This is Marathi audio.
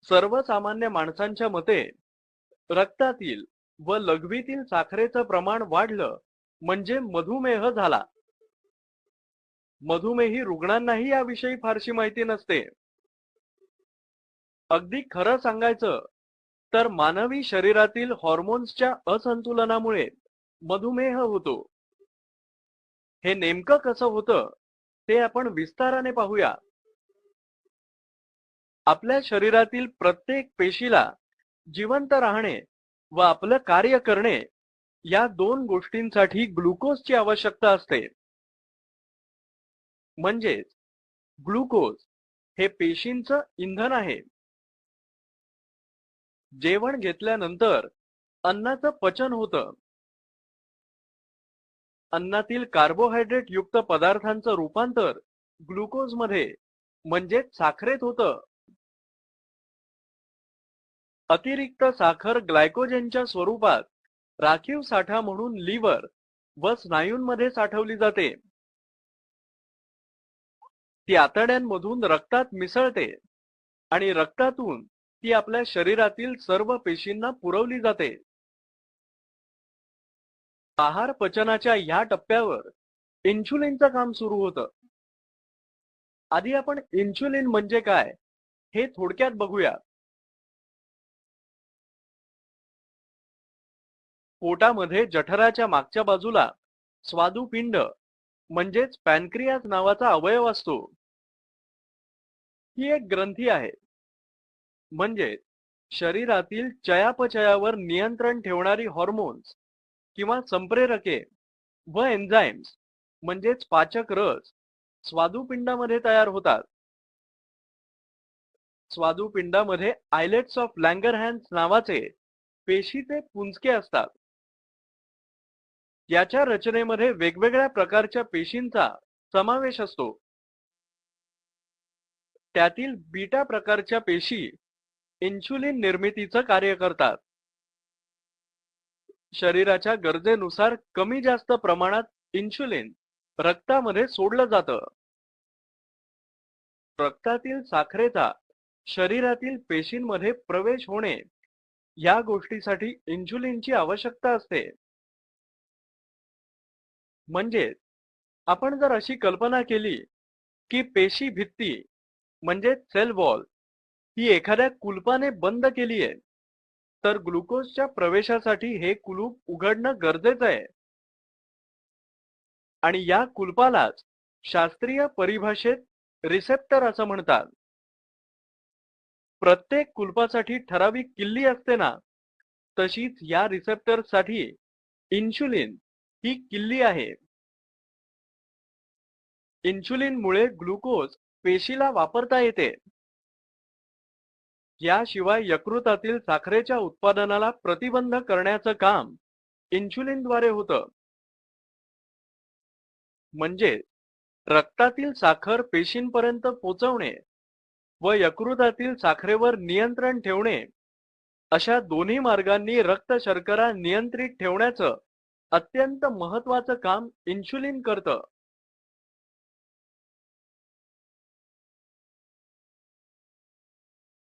सर्वसामान्य माणसांच्या मते रक्तातील व लघवीतील साखरेचं प्रमाण वाढलं म्हणजे मधुमेह झाला. मधुमेही रुग्णांनाही याविषयी फारशी माहिती नसते. अगदी खरं सांगायचं तर मानवी शरीरातील हॉर्मोन्सच्या असंतुलनामुळे मधुमेह होतो. हे नेमकं कसं होतं ते आपण विस्ताराने पाहूया. आपल्या शरीरातील प्रत्येक पेशीला जिवंत राहणे व आपलं कार्य करणे या दोन गोष्टींसाठी ग्लुकोजची आवश्यकता असते. म्हणजेच ग्लुकोज हे पेशींचं इंधन आहे. जेवण घेतल्यानंतर अन्नाचं पचन होतं. अन्नातील कार्बोहायड्रेट युक्त पदार्थांचं रूपांतर ग्लुकोज मध्ये म्हणजेच साखरेत होतं. अतिरिक्त साखर ग्लायकोजेनच्या स्वरूपात राखीव साठा म्हणून लिव्हर व स्नायूंमध्ये साठवली जाते. ती आतड्यांमधून रक्तात मिसळते आणि रक्तातून ती आपल्या शरीरातील सर्व पेशींना पुरवली जाते. आहार पचनाच्या या टप्प्यावर इन्शुलिनचं काम सुरू होतं. आधी आपण इन्शुलिन म्हणजे काय हे थोडक्यात बघूया. पोटामध्ये जठराच्या मागच्या बाजूला स्वादुपिंड म्हणजेच पॅनक्रियास नावाचा अवयव असतो. ही एक ग्रंथी आहे. म्हणजे शरीरातील चयापचयावर नियंत्रण ठेवणारी हॉर्मोन्स किंवा संप्रेरके व एन्झाइम्स म्हणजेच पाचक रस स्वादुपिंडामध्ये तयार होतात. स्वादुपिंडामध्ये आयलेट्स ऑफ लँगरहॅन्स नावाचे पेशीचे पुंजके असतात. याच्या रचनेमध्ये वेगवेगळ्या प्रकारच्या पेशींचा समावेश असतो. त्यातील बीटा प्रकारच्या पेशी इन्शुलिन निर्मितीचं कार्य करतात. शरीराच्या गरजेनुसार कमी जास्त प्रमाणात इन्शुलिन रक्तामध्ये सोडलं जातं. रक्तातील साखरेचा शरीरातील पेशींमध्ये प्रवेश होणे या गोष्टीसाठी इन्शुलिनची आवश्यकता असते. म्हणजे आपण जर अशी कल्पना केली की पेशी भित्ती म्हणजे सेल वॉल ही एखाद्या कुलपाने बंद केली आहे, तर ग्लुकोजच्या प्रवेशासाठी हे कुलूप उघडणं गरजेचं आहे. आणि या कुलपालाच शास्त्रीय परिभाषेत रिसेप्टर असं म्हणतात. प्रत्येक कुलपासाठी ठराविक किल्ली असते ना, तशीच या रिसेप्टरसाठी इन्शुलिन ही किल्ली आहे. इन्शुलिनमुळे ग्लुकोज पेशीला वापरता येते. याशिवाय यकृतातील साखरेच्या उत्पादनाला प्रतिबंध करण्याचं काम इन्शुलिनद्वारे होतं. म्हणजे रक्तातील साखर पेशींपर्यंत पोहोचवणे व यकृतातील साखरेवर नियंत्रण ठेवणे अशा दोन्ही मार्गांनी रक्त शर्करा नियंत्रित ठेवण्याचं अत्यंत महत्त्वाचं काम इन्शुलिन करतं.